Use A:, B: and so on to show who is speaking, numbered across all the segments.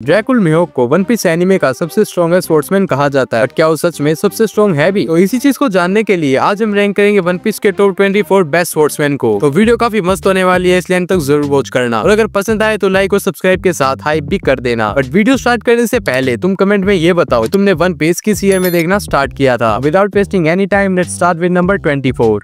A: ड्रैकुल मिहोक को one piece anime का सबसे स्ट्रॉन्गेस्ट स्पोर्ट्समैन कहा जाता है, बट क्या वो सच में सबसे स्ट्रॉन्ग है भी? तो इसी चीज को जानने के लिए आज हम रैंक करेंगे वन पीस के टॉप 24 बेस्ट स्पोर्ट्समैन को। तो वीडियो काफी मस्त होने वाली है, इसलिए अंत तक जरूर वॉच करना और अगर पसंद आए तो लाइक और सब्सक्राइब के साथ हाइप भी कर देना। बट वीडियो स्टार्ट करने से पहले तुम कमेंट में ये बताओ तुमने वन पीस किस ईयर में देखना स्टार्ट किया था। Without wasting any time let's start with number 24।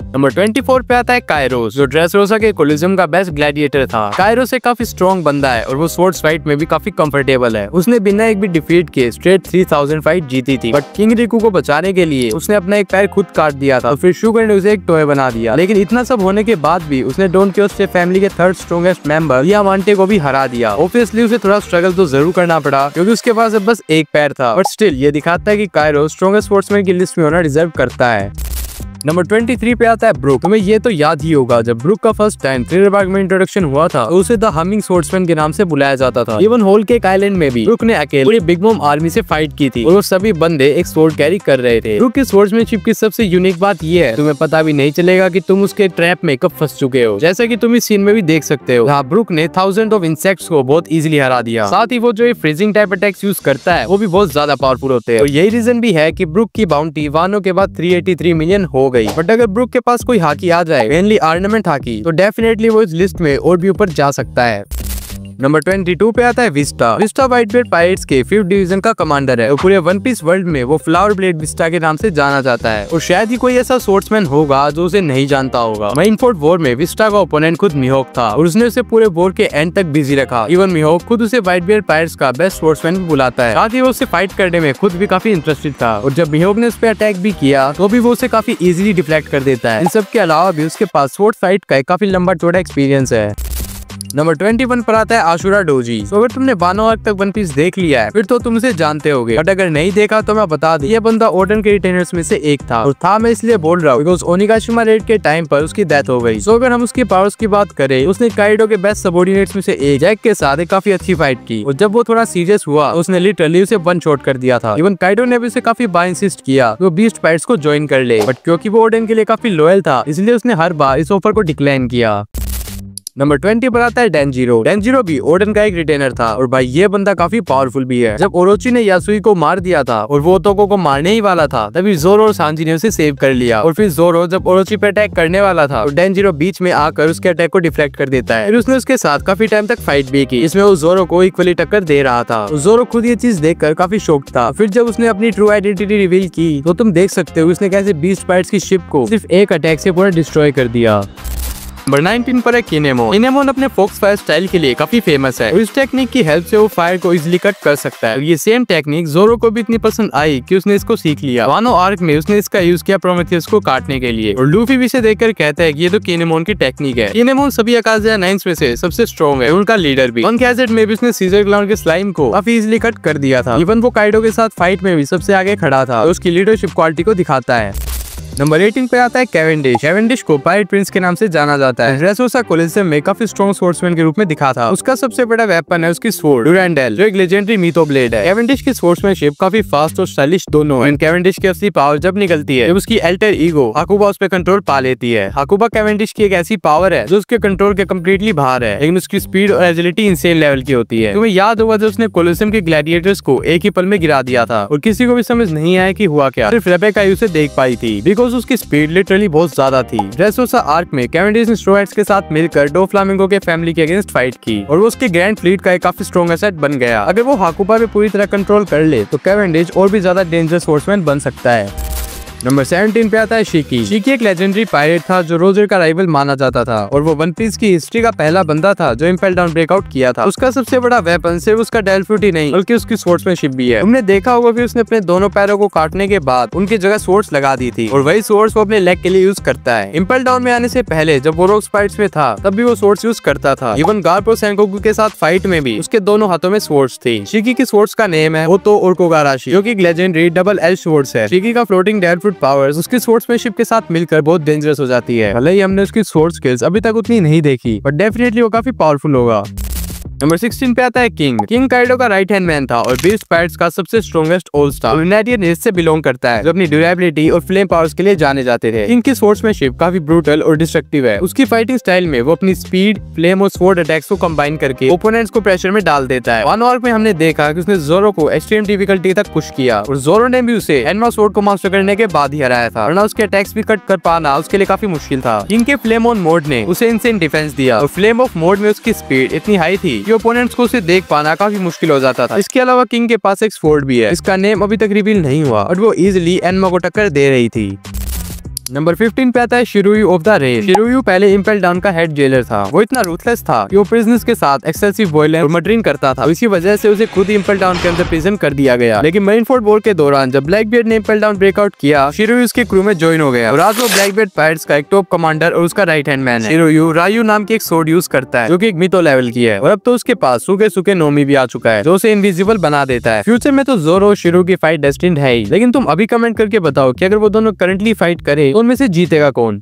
A: Number 24 पे आता है काइरोस, जो ड्रेसरोसा के कोलिज्म का बेस्ट ग्लैडिएटर था। काइरोस एक काफी स्ट्रॉन्ग बंदा है और वो स्पोर्ट्स फाइट में भी काफी कंफर्टेबल है। उसने बिना एक भी डिफीट के स्ट्रेट 3000 फाइट जीती थी, बट किंग रिकू को बचाने के लिए उसने अपना एक पैर खुद काट दिया था और फिर शुगर ने उसे एक टॉय बना दिया। लेकिन इतना सब होने के बाद भी उसने डोन क्योस्टे फैमिली के थर्ड स्ट्रॉन्गेस्ट मेंबर यामांटे को भी हरा दिया। ऑब्वियसली उसे थोड़ा स्ट्रगल तो जरूर करना पड़ा क्योंकि उसके पास अब बस एक पैर था, बट स्टिल ये दिखाता है कि काइरोस स्ट्रॉन्गेस्ट स्पोर्ट्समैन की लिस्ट में होना डिजर्व करता है। नंबर 23 पे आता है ब्रुक। तुम्हें ये तो याद ही होगा, जब ब्रुक का फर्स्ट टाइम थ्रिलर बाग में इंट्रोडक्शन हुआ था तो उसे द हमिंग स्पोर्ट्समैन के नाम से बुलाया जाता था। इवन होल केक आइलैंड में भी ब्रुक ने अकेले पूरी बिग मॉम आर्मी से फाइट की थी और वो सभी बंदे एक स्वॉर्ड कैरी कर रहे थे। ब्रुक की स्पोर्ट्समैनशिप की सबसे यूनिक बात ये है, तुम्हें पता भी नहीं चलेगा कि तुम उसके ट्रैप में कब फंस चुके हो, जैसा कि तुम इस सीन में भी देख सकते हो। जहाँ ब्रुक ने थाउजेंड ऑफ इंसेक्ट्स को बहुत इजीली हरा दिया। साथ ही वो जो फ्रीजिंग टाइप अटैक्स यूज करता है वो भी बहुत ज्यादा पावरफुल होते हैं और यही रीजन भी है कि ब्रुक की बाउंटी वानो के बाद 383 मिलियन हो गई। बट अगर ब्रुक के पास कोई हाकी आ जाए, मेनली ऑर्नामेंट हाकी, तो डेफिनेटली वो इस लिस्ट में और भी ऊपर जा सकता है। नंबर 22 पे आता है Vista. Vista white blade pirates के 5th डिवीजन का कमांडर है और पूरे वन पीस वर्ल्ड में वो फ्लावर ब्लेड विस्टा के नाम से जाना जाता है और शायद ही कोई ऐसा स्पोर्ट्समैन होगा जो उसे नहीं जानता होगा। माइनफोर्ड वॉर में विस्टा का ओपोनेंट खुद मिहोक था और उसने उसे पूरे वॉर के एंड तक बिजी रखा। इवन मिहोक खुद उसे व्हाइट ब्लेड पायरेट्स का बेस्ट स्पोर्ट्समैन भी बुलाता है। साथ ही वो उसे फाइट करने में खुद भी काफी इंटरेस्टेड था और जब मिहोक ने उस पर अटैक भी किया तो भी वो उसे काफी इजीली डिफ्लेक्ट कर देता है। इन सब के अलावा भी उसके पास स्पोर्ट्स फाइट का काफी लंबा चौड़ा एक्सपीरियंस है। नंबर 21 पर आता है आशुरा डोजी। तो अगर तुमने वानो आर्क तक वन पीस देख लिया है फिर तो तुम इसे जानते होगे, बट अगर नहीं देखा तो मैं बता दूं, ये बंदा ओडन के रिटेनर्स में से एक था और था मैं इसलिए बोल रहा हूँ बिकॉज ओनिगाशिमा रेड के टाइम पर उसकी डेथ हो गई। सो अगर हम उसकी पावर्स की बात करें, उसने काइडो के बेस्ट सबऑर्डिनेट्स में से एक जैक के साथ एक काफी अच्छी फाइट की और जब वो थोड़ा सीरियस हुआ उसने लिटरली उसे वन शॉट कर दिया था। इवन काइडो ने भी उसे काफी बार इंसिस्ट किया वो बीस्ट फाइट्स को ज्वाइन कर ले, बट क्योंकि वो ओडन के लिए काफी लॉयल था इसलिए उसने हर बार इस ऑफर को डिक्लाइन किया। नंबर 20 पर आता है डेंजिरो। डेंजिरो भी ओडन का एक रिटेनर था और भाई ये बंदा काफी पावरफुल भी है। जब ओरोची ने यासुई को मार दिया था और वो ओतोको को मारने ही वाला था तभी जोरो और सांजी ने उसे सेव कर लिया और फिर जोरो जब ओरोची पे अटैक करने वाला था और डेंजिरो बीच में आकर उसके अटैक को डिफ्लेक्ट कर देता है। फिर उसने उसके साथ काफी टाइम तक फाइट भी की, इसमें वो जोरो को इक्वली टक्कर दे रहा था। जोरो खुद ये चीज देखकर काफी शॉक था। फिर जब उसने अपनी ट्रू आइडेंटिटी रिवील की तो तुम देख सकते हो उसने कैसे बीस्ट पायरेट्स की शिप को सिर्फ एक अटैक से पूरा डिस्ट्रॉय कर दिया। नंबर 19 पर है किनेमोन। किनेमोन अपने फोक्स फायर स्टाइल के लिए काफी फेमस है और इस टेक्निक की हेल्प से वो फायर को इजीली कट कर सकता है और ये सेम टेक्निक जोरो को भी इतनी पसंद आई कि उसने इसको सीख लिया। वानो आर्क में उसने इसका यूज किया प्रोमेथियस को काटने के लिए और लूफी भी इसे देखकर कहता है कि ये तो किनेमोन की टेक्निक है। किनेमोन सभी अकाज़िया 9 में से सबसे स्ट्रॉन्ग है, उनका लीडर भी। वन कैसेट में भी उसने सीजर क्लाउन के स्लाइम को काफी इजीली कट कर दिया था। इवन वो काइडो के साथ फाइट में भी सबसे आगे खड़ा था और उसकी लीडरशिप क्वालिटी को दिखाता है। नंबर 18 पे आता है कैवेंडिश। कैवेंडिश को पायरेट प्रिंस के नाम से जाना जाता है। ड्रेसरोसा कोलिसेum में काफी स्ट्रॉन्ग स्पोर्ट्समैन के रूप में दिखा था। उसका सबसे बड़ा वेपन है उसकी स्वॉर्ड डुरेंडेल, जो एक लेजेंडरी मीथो ब्लेड है। कैवेंडिश की स्पोर्ट्समैनशिप काफी फास्ट और स्टाइलिश दोनों है। कैवेंडिश की असली पावर जब निकलती है जब उसकी अल्टर ईगो हाकुबा उस पे कंट्रोल पा लेती है। हाकुबा कैवेंडिश की एक ऐसी पावर है जो उसके कंट्रोल के कम्प्लीटली बाहर है, लेकिन उसकी स्पीड और एजिलिटी इंसेन लेवल की होती है। तुम्हें याद होगा जब उसने कोलिसेum के ग्लैडिएटर्स को एक ही पल में गिरा दिया था और किसी को भी समझ नहीं आया कि हुआ क्या, सिर्फ रेबेका ही उसे देख पाई थी बिकॉज उसकी स्पीड लिटरली बहुत ज्यादा थी। ड्रेसरोसा आर्क में कैवेंडिश ने स्ट्रो हैट्स के साथ मिलकर डो फ्लामिंगो के फैमिली के अगेंस्ट फाइट की और वो उसके ग्रैंड फ्लीट का एक काफी स्ट्रॉन्ग एसेट बन गया। अगर वो हाकुबा पे पूरी तरह कंट्रोल कर ले तो कैवेंडिश और भी ज्यादा डेंजरस स्पोर्ट्समैन बन सकता है। नंबर 17 पे आता है शिकी। शिकी एक लेजेंडरी पायरेट था जो रोजर का राइवल माना जाता था और वो वन पीस की हिस्ट्री का पहला बंदा था जो इम्पेल डाउन ब्रेकआउट किया था। उसका सबसे बड़ा वेपन सिर्फ उसका डेल्फुट ही नहीं बल्कि उसकी स्पोर्ट्समैनशिप भी है। तुमने देखा होगा कि उसने अपने दोनों पैरों को काटने के बाद उनकी जगह स्वॉर्ड्स लगा दी थी और वही स्वॉर्ड्स वो अपने लेग के लिए यूज करता है। इम्पेल डाउन में आने से पहले जब वो रोक्स फाइट्स में था तब भी वो स्वॉर्ड्स यूज करता था। इवन गार्प और सेनगोकू के साथ फाइट में भी उसके दोनों हाथों में स्वॉर्ड्स थी। शिकी की स्वॉर्ड्स का नेम है ओतो और कोगाराशी, जो कि एक लेजेंडरी डबल एल स्वॉर्ड्स है। शिकी का फ्लोटिंग डेल्फुट पावर्स उसकी स्पोर्ट्समैनशिप के साथ मिलकर बहुत डेंजरस हो जाती है। भले ही हमने उसकी स्वॉर्ड स्किल्स अभी तक उतनी नहीं देखी, बट डेफिनेटली वो काफी पावरफुल होगा। नंबर 16 पे आता है किंग। किंग काइडो का राइट हैंड मैन था और बीस्ट पायरेट्स का सबसे strongest all star. United race से बिलोंग करता है जो अपनी ड्यूरेबिलिटी और फ्लेम पावर्स के लिए जाने जाते थे। किंग की स्पोर्ट्समैनशिप काफी ब्रूटल और डिस्ट्रक्टिव है। उसकी फाइटिंग स्टाइल में वो अपनी स्पीड, फ्लेम और स्वॉर्ड अटैक्स को कंबाइन करके ओपोनेंट्स को प्रेशर में डाल देता है। वन आर्क में हमने देखा कि उसने जोरो को एक्सट्रीम डिफिकल्टी तक पुश किया और जोरो ने भी उसे एनमा स्वॉर्ड को मास्टर करने के बाद ही हराया था, वरना उसके अटैक्स भी कट कर पाना उसके लिए काफी मुश्किल था। किंग के फ्लेम ऑन मोड ने उसे इनसेन डिफेंस दिया और फ्लेम ऑफ मोड में उसकी स्पीड इतनी हाई थी कि ओपोनेंट्स को उसे देख पाना काफी मुश्किल हो जाता था। इसके अलावा किंग के पास एक स्वॉर्ड भी है, इसका नेम अभी तक रिवील नहीं हुआ और वो इजिली एनमा को टक्कर दे रही थी। नंबर 15 पे आता है शिरुयू ऑफ द रेन। शिरुयू पहले इम्पेल डाउन का हेड जेलर था। वो इतना रूथलेस था कि वो प्रिजनर्स के साथ एक्सेसिव वायलेंस और मर्डरिंग करता था। इसी वजह से उसे खुद इम्पेल डाउन के अंदर प्रिजन कर दिया गया। लेकिन मरीनफोर्ड वॉर के दौरान जब ब्लैकबियर्ड ने इम्पेल डाउन ब्रेकआउट किया, शिरुयू उसके क्रू में ज्वाइन हो गया और आज वो ब्लैकबियर्ड पायरेट्स का एक टॉप कमांडर और उसका राइट हैंड मैन है। शिरुयू रायू नाम की एक सोर्ड यूज करता है जो कि एक मिथो लेवल की है और अब तो उसके पास सूखे सूखे नोमी भी आ चुका है जो उसे इनविजिबल बना देता है। फ्यूचर में तो जोरो और शिरुयू की फाइट डेस्टिन्ड है ही, लेकिन तुम अभी कमेंट करके बताओ कि अगर वो दोनों करंटली फाइट करे तो उनमें से जीतेगा कौन।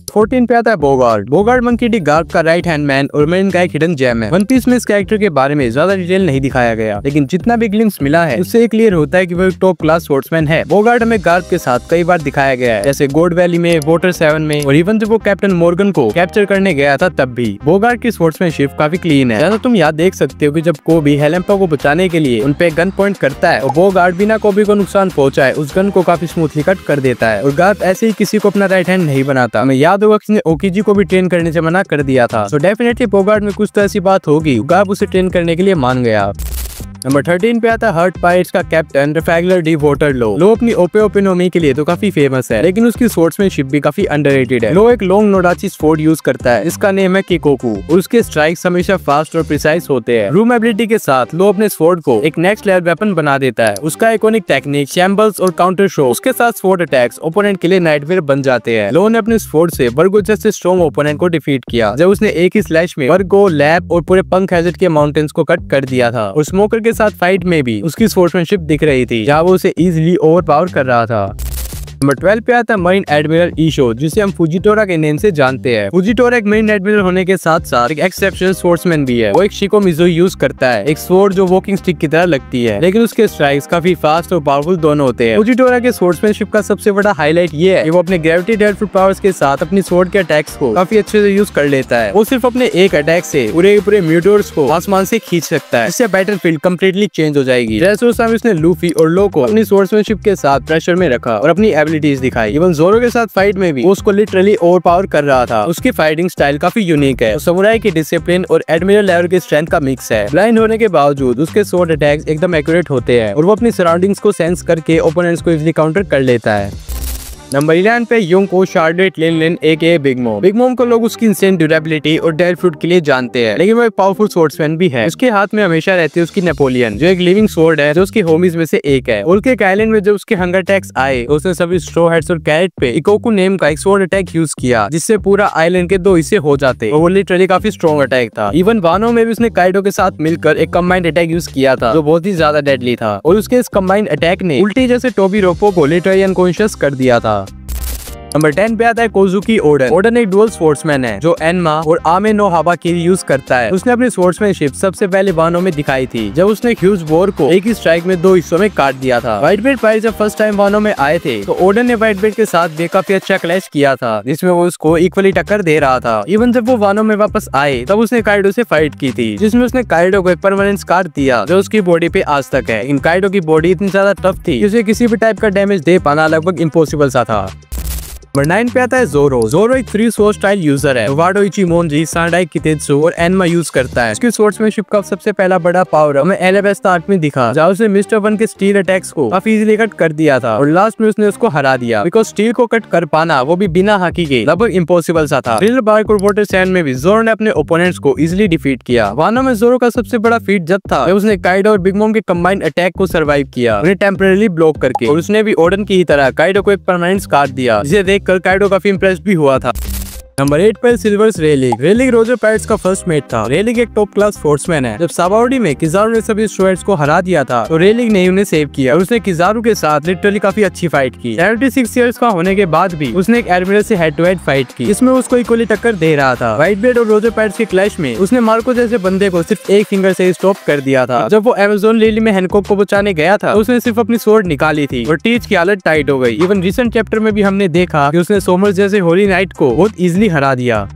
A: 14 पे आता है Bogard. Bogard monkey D Garp का राइट हैंड मैन और मेन का एक हिडन जेम है। वन पीस में इस कैरेक्टर के बारे में ज्यादा डिटेल नहीं दिखाया गया, लेकिन जितना भी ग्लिम्स मिला है उससे क्लियर होता है कि वो एक टॉप क्लास स्पोर्ट्समैन है। बोगार्ड हमें गार्प के साथ कई बार दिखाया गया है, जैसे गोड वैली में, वॉटर 7 में और इवन जब वो कैप्टन मॉर्गन को कैप्चर करने गया था तब भी। बोगार्ड की स्पोर्ट्समैनशिप काफी क्लीन है। जैसा तुम याद देख सकते हो कि जब कोबी हेलेम्पा को बचाने के लिए उन पे गन पॉइंट करता है और बोगार्ड बिना कोबी को नुकसान पहुंचाए उस गन को काफी स्मूथली कट कर देता है और गार्प ऐसे ही किसी को अपना राइट हैंड नहीं बनाता। हमें याद होगा किसने ओकीजी को भी ट्रेन करने से मना कर दिया था। सो डेफिनेटली बोगार्ड में कुछ तो ऐसी बात होगी, गार्प उसे ट्रेन करने के लिए मान गया। नंबर 13 पे आता है हर्ट पायरेट्स का कैप्टन ट्रफैगलर डी वाटरलो। लो अपनी ओपे ओपिनोमी के लिए तो काफी फेमस है, लेकिन उसकी स्पोर्ट्समैनशिप भी काफी अंडररेटेड है। लो एक लॉन्ग नोडाची स्वॉर्ड यूज करता है, इसका नेम है किकोकू और उसके स्ट्राइक्स हमेशा फास्ट और प्रिसाइज होते हैं। रूम एबिलिटी के साथ लो अपने स्वॉर्ड को एक नेक्स्ट लेवल वेपन बना देता है। उसका आइकॉनिक टेक्निक शैम्बल्स और काउंटर शो, उसके साथ स्वॉर्ड अटैक्स ओपोनेंट के लिए नाइटमेयर बन जाते हैं। लो ने अपने स्वॉर्ड से वर्गो जैसे स्ट्रॉन्ग ओपोनेंट को डिफीट किया जब उसने एक ही स्लैश में वर्गो, लैब और पूरे पंख हैजर्ड के माउंटेन्स को कट कर दिया था और स्मोकर के साथ फाइट में भी उसकी स्पोर्ट्समैनशिप दिख रही थी जहाँ वो उसे इजीली ओवरपावर कर रहा था। नंबर 12 पे आता है मरीन एडमिरल ईशो, जिसे हम फुजिटोरा के नेम से जानते हैं। फुजिटोरा एक मरीन एडमिरल होने के साथ साथ एक एक्सेप्शनल स्पोर्ट्समैन भी है। वो एक शिकोमिजो यूज करता है, एक स्वॉर्ड जो वॉकिंग स्टिक की तरह लगती है, लेकिन उसके स्ट्राइक्स काफी फास्ट और पावरफुल दोनों होते हैं। फुजिटोरा के स्पोर्ट्समैनशिप का सबसे बड़ा हाईलाइट ये है कि वो अपने ग्रेविटी डेडफुट पावर्स के साथ अपनी स्वॉर्ड के अटैक्स को काफी अच्छे से यूज कर लेता है। वो सिर्फ अपने एक अटैक से पूरे म्यूटोर्स को आसमान से खींच सकता है, जिससे बैटलफील्ड कंप्लीटली चेंज हो जाएगी। जैसे उस समय उसने लूफी और लो को अपनी स्पोर्ट्समैनशिप के साथ प्रेशर में रखा और अपनी एबिलिटीज दिखाई। जोरो के साथ फाइट में भी उसको लिटरली ओवरपावर कर रहा था। उसकी फाइटिंग स्टाइल काफी यूनिक है, समुराई की डिसिप्लिन और एडमिरल लेवल की स्ट्रेंथ का मिक्स है। ब्लाइंड होने के बावजूद उसके स्वॉर्ड अटैक्स एकदम एक्यूरेट होते हैं और वो अपनी सराउंडिंग्स को सेंस करके ओपोनेंट्स को इजीली काउंटर कर लेता है। नंबर 11 पे युंको शार्लेट लिन एके बिग मॉम। बिग मॉम को लोग उसकी इंसेंट ड्यूरेबिलिटी और डेयर फ्रूट के लिए जानते हैं, लेकिन वो एक पावरफुल स्वॉर्ड्समैन भी है। उसके हाथ में हमेशा रहती है उसकी नेपोलियन, जो एक लिविंग स्वॉर्ड है जो उसकी होमीज में से एक है। उल्के आइलैंड में जब उसके हंगर अटैक्स आए तो उसने सभी स्ट्रॉ हेड्स और कैरेट पे इकोकू नेम का एक स्वॉर्ड अटैक यूज किया, जिससे पूरा आइलैंड के 2 हिस्से हो जाते। वो लिटरली काफी स्ट्रॉन्ग अटैक था। इवन वानो में भी उसने काइडो के साथ मिलकर एक कंबाइंड अटैक यूज किया था जो बहुत ही ज्यादा डेडली था और उसके इस कंबाइंड अटैक ने उल्टी जैसे टोबी रोपो को लिटरली अनकॉन्शियस कर दिया था। नंबर 10 पे आता है कोजुकी ओडन। ओडन एक डुअल स्पोर्ट्समैन है जो एनमा और आमे नो हाबा की यूज करता है। उसने अपनी स्पोर्ट्समैनशिप सबसे पहले वानो में दिखाई थी जब उसने ह्यूज वॉर को एक ही स्ट्राइक में 2 हिस्सों में काट दिया था। व्हाइट बेल्ट पायरेट्स जब फर्स्ट टाइम वानो में आए थे तो ओडन ने व्हाइट बेल्ट के साथ भी काफी अच्छा क्लैश किया था, जिसमें वो उसको इक्वली टक्कर दे रहा था। इवन जब वो वानो में वापस आए तब उसने काइडो से फाइट की थी, जिसमें उसने काइडो को एक परमानेंट स्कार दिया जो उसकी बॉडी पे आज तक है। इन काइडो की बॉडी इतनी ज्यादा टफ थी कि उसे किसी भी टाइप का डैमेज दे पाना लगभग इम्पॉसिबल सा था। नंबर 9 पे आता है जोरो। जोरो एक 3 स्वॉर्ड स्टाइल यूजर है। वाडो इचिमोनजी, सांडाई कितेत्सु और एनमा यूज करता है। उसकी स्पोर्ट्समैनशिप का सबसे पहला बड़ा पावर हमें एलेबेस्टा आर्क में दिखा, जहाँ उसने मिस्टर वन के स्टील अटैक्स को काफी इजीली कट कर दिया था और लास्ट में उसने उसको हरा दिया, बिकॉज स्टील को कट कर पाना वो भी बिना हाकी के लगभग इम्पॉसिबल सा था। थ्रिलर बार्क और वाटर सैंड में भी जोरो ने अपने ओपोनेंट्स को इजीली डिफीट किया। वानो में जोरो का सबसे बड़ा फीट जब था जब उसने काइडो और बिग मॉम के कंबाइंड अटैक को सर्वाइव किया, उन्हें टेम्परेरी ब्लॉक करके, और उसने भी ओडन की ही तरह काइडो को एक परमानेंट स्कार दिया, जिसे देखकर काइडो काफी इम्प्रेस्ड भी हुआ था। नंबर 8 पर silvers relic. Relic Roger parrots का फर्स्ट मेट था। रेलिक एक टॉप क्लास स्पोर्ट्समैन है। जब साबाउडी में किजारू ने सभी स्टूडेंट्स को हरा दिया था तो रेलिक ने उन्हें सेव किया और उसने किजारू के साथ लिटरली काफी अच्छी फाइट की। 76 इयर्स का होने के बाद भी उसने एक एडमिरल से हेड टू हेड फाइट की, जिसमें उसको इक्वली टक्कर दे रहा था। व्हाइट बेल्ट और रोजर पैरेट्स के क्लैश में उसने मार्को जैसे बंदे को सिर्फ एक फिंगर से स्टॉप कर दिया था। जब वो अमेज़न लिली में हैनकॉक को बचाने गया था तो उसने सिर्फ अपनी स्वॉर्ड निकाली थी और टीच की हालत टाइट हो गई। इवन रिसेंट चैप्टर में भी हमने देखा कि उसने सोमर जैसे होली नाइट को बहुत इजीली हरा दिया।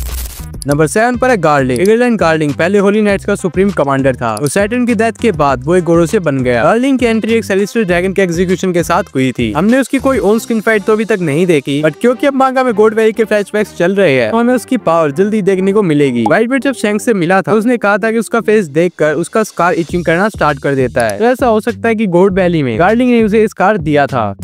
A: नंबर 7 पर है गार्लिंग। इगरलैंड गार्लिंग पहले होली नाइट्स का सुप्रीम कमांडर था और सैटर्न की डेथ के बाद वो एक गोरो से बन गया। गार्लिंग की एंट्री एक सेलेस्टियल ड्रैगन के एग्जीक्यूशन के साथ हुई थी। हमने उसकी कोई ऑन स्क्रीन फाइट तो अभी तक नहीं देखी, बट क्योंकि अब मांगा में गॉड वैली के फ्लैशबैक्स चल रहे हैं तो हमें उसकी पावर जल्दी देखने को मिलेगी। व्हाइट बेल्ट जब शैंक्स से मिला था उसने कहा था कि उसका फेस देखकर उसका स्कार इचिंग करना स्टार्ट कर देता है। तो ऐसा हो सकता है कि गॉड वैली में गार्लिंग ने उसे स्कार दिया था।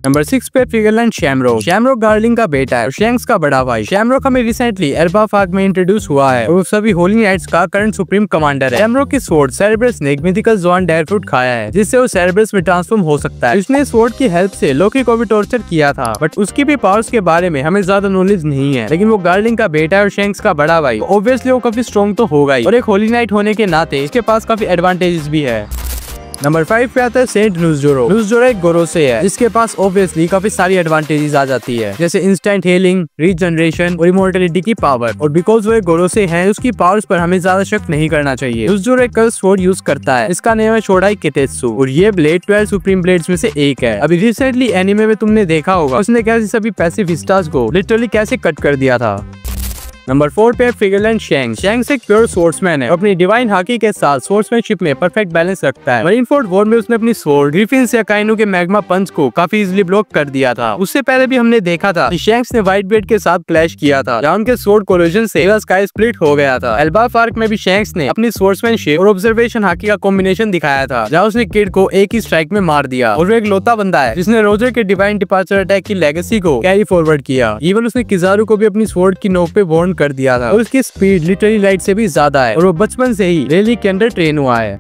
A: नंबर 6 पे फिगरलैंड शैमरॉक। शैमरॉक गार्लिंग का बेटा है और शैंक्स का बड़ा भाई। शैमरॉक हमें रिसेंटली एल्बा फार्क में इंट्रोड्यूस हुआ है और वो सभी होली नाइट्स का करंट सुप्रीम कमांडर है। शैमरॉक की स्वॉर्ड सेरेब्रस ने एक मिथिकल ज़ोआन डेयर फ्रूट खाया है जिससे वो सेरेब्रस में ट्रांसफॉर्म हो सकता है। उसने स्वॉर्ड की हेल्प से लोकी को भी टॉर्चर किया था, बट उसकी भी पावर्स के बारे में हमें ज्यादा नॉलेज नहीं है। लेकिन वो गार्लिंग का बेटा है और शैंक्स का बड़ा भाई, ऑब्वियसली वो काफी स्ट्रॉन्ग तो होगा ही और एक होली नाइट होने के नाते इसके पास काफी एडवांटेजेस भी है। नंबर 5 पे आता है सेंट नुज़जोरो। नुज़जोरो एक गोरोसे है जिसके पास ऑब्वियसली काफी सारी एडवांटेजेस आ जाती है, जैसे इंस्टेंट हीलिंग, रीजनरेशन और इमॉर्टलिटी की पावर। और बिकॉज वो एक गोरोसे है उसकी पावर्स पर हमें ज्यादा शक नहीं करना चाहिए। नुज़जोरो एक कर्स स्वॉर्ड यूज करता है, इसका नाम है शोडाई कितेत्सु और ये ब्लेड 12 सुप्रीम ब्लेड्स में से एक है। अभी रिसेंटली एनिमे में तुमने देखा होगा उसने कैसे सभी पैसिव विस्टास को लिटरली कैसे कट कर दिया था। नंबर 4 पे फिगरलैंड शैंक्स। शैंक्स एक प्योर स्वॉर्ड्समैन है, अपनी डिवाइन हाकी के साथ स्वॉर्ड्समैनशिप में परफेक्ट बैलेंस रखता है। मरीनफोर्ड वॉर में उसने अपनी स्वॉर्ड ग्रिफिन्स या काइनो के मैग्मा पंच को काफी इजीली ब्लॉक कर दिया था। उससे पहले भी हमने देखा था कि शैंक्स ने व्हाइट बेल्ट के साथ क्लैश किया था जहां उनके स्वॉर्ड कोलिजन से स्काई स्प्लिट हो गया था। एल्बा फार्क में भी शैंक्स ने अपनी स्वॉर्ड्समैनशिप और ऑब्जर्वेशन हाकी का कॉम्बिनेशन दिखाया था जहाँ उसने किड को एक ही स्ट्राइक में मार दिया और वो एक लौता बंदा है जिसने रोजर के डिवाइन डिपार्चर अटैक की लेगेसी को कैरी फॉरवर्ड किया। इवन उसने किजारू को भी अपनी स्वॉर्ड की नोक पे बॉर्न कर दिया था और की स्पीड लिटरली लाइट से भी ज्यादा है और वो बचपन से ही रेलिक के अंदर ट्रेन हुआ है।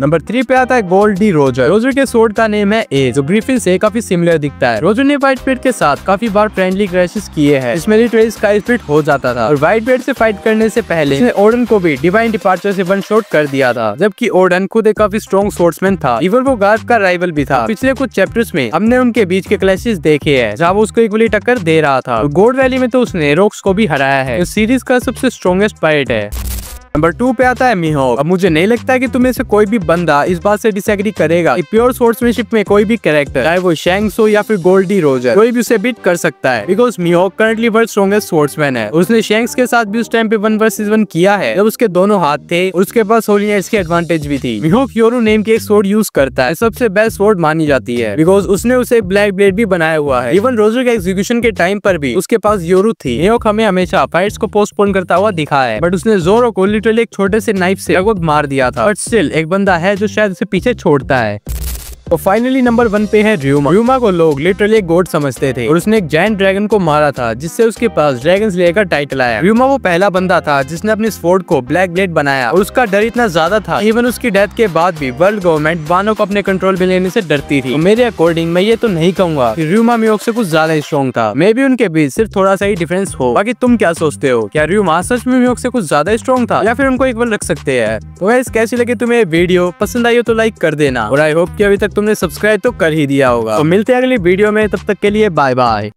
A: नंबर 3 पे आता है गोल्ड डी रोजर। रोजर के स्वॉर्ड का नेम है ए, जो ग्रिफिन से काफी सिमिलर दिखता है। रोजर ने व्हाइट बेल्ट के साथ काफी बार फ्रेंडली क्रैशेस किए हैं, इसमें लिटरली स्काई स्प्लिट हो जाता था और व्हाइट बेल्ट से फाइट करने से पहले इसने ओडन को भी डिवाइन डिपार्चर से वन शॉट कर दिया था, जबकि ओडन खुद एक काफी स्ट्रॉन्ग स्वॉर्ड्समैन था। इवन वो गार्थ का राइवल भी था। पिछले कुछ चैप्टर्स में हमने उनके बीच के क्लैशेस देखे हैं जहाँ वो उसको इक्वली टक्कर दे रहा था। गॉड वैली में तो उसने रॉक्स को भी हराया है। इस सीरीज का सबसे स्ट्रॉन्गेस्ट पायरेट है। नंबर 2 पे आता है मीहॉक। अब मुझे नहीं लगता कि तुम्हें से कोई भी बंदा इस बात से डिसएग्री करेगा कि प्योर स्वॉर्ड्समैनशिप में कोई भी कैरेक्टर, चाहे वो शैंक्स हो या फिर गोल्ड डी रोजर, कोई भी उसे बीट कर सकता है, because Mihawk currently world strongest swordsman है। उसने शैंक्स के साथ भी उस टाइम पे 1 वर्सेस 1 किया है जब उसके दोनों हाथ थे और उसके पास होली नाइट्स की एडवांटेज भी थी। मीहॉक योरू नेम की एक स्वॉर्ड यूज करता है, सबसे बेस्ट स्वॉर्ड मानी जाती है बिकॉज उसने उसे ब्लैक ब्लेड भी बनाया हुआ है। इवन रोजर के एग्जीक्यूशन के टाइम पर भी उसके पास योरू थी। मीहॉक हमें हमेशा फाइट्स को पोस्टपोन करता हुआ दिखा है, बट उसने जोरो को लिटरली एक छोटे से नाइफ से लगभग मार दिया था। बट स्टिल एक बंदा है जो शायद उसे पीछे छोड़ता है। तो फाइनली नंबर 1 पे है र्यूमा। र्यूमा को लोग लिटरली एक गॉड समझते थे और उसने एक जायंट ड्रैगन को मारा था जिससे उसके पास ड्रैगन स्लेयर का टाइटल आया। र्यूमा वो पहला बंदा था जिसने अपनी स्वॉर्ड को ब्लैक ब्लेड बनाया और उसका डर इतना ज्यादा था इवन उसकी डेथ के बाद भी वर्ल्ड गवर्नमेंट वानों को अपने कंट्रोल में लेने से डरती थी। तो मेरे अकॉर्डिंग मैं ये तो नहीं कहूंगा कि र्यूमा मीहॉक से कुछ ज्यादा स्ट्रॉन्ग था, मे बी उनके बीच सिर्फ थोड़ा सा ही डिफरेंस हो। बाकी तुम क्या सोचते हो, क्या र्यूमा सच में मीहॉक से कुछ ज्यादा स्ट्रॉन्ग था या फिर उनको इक्वल रख सकते हैं? तो गाइस कैसी लगी तुम्हें वीडियो, पसंद आई हो तो लाइक कर देना और आई होप कि अभी तक तुमने सब्सक्राइब तो कर ही दिया होगा। तो मिलते हैं अगली वीडियो में, तब तक के लिए बाय बाय।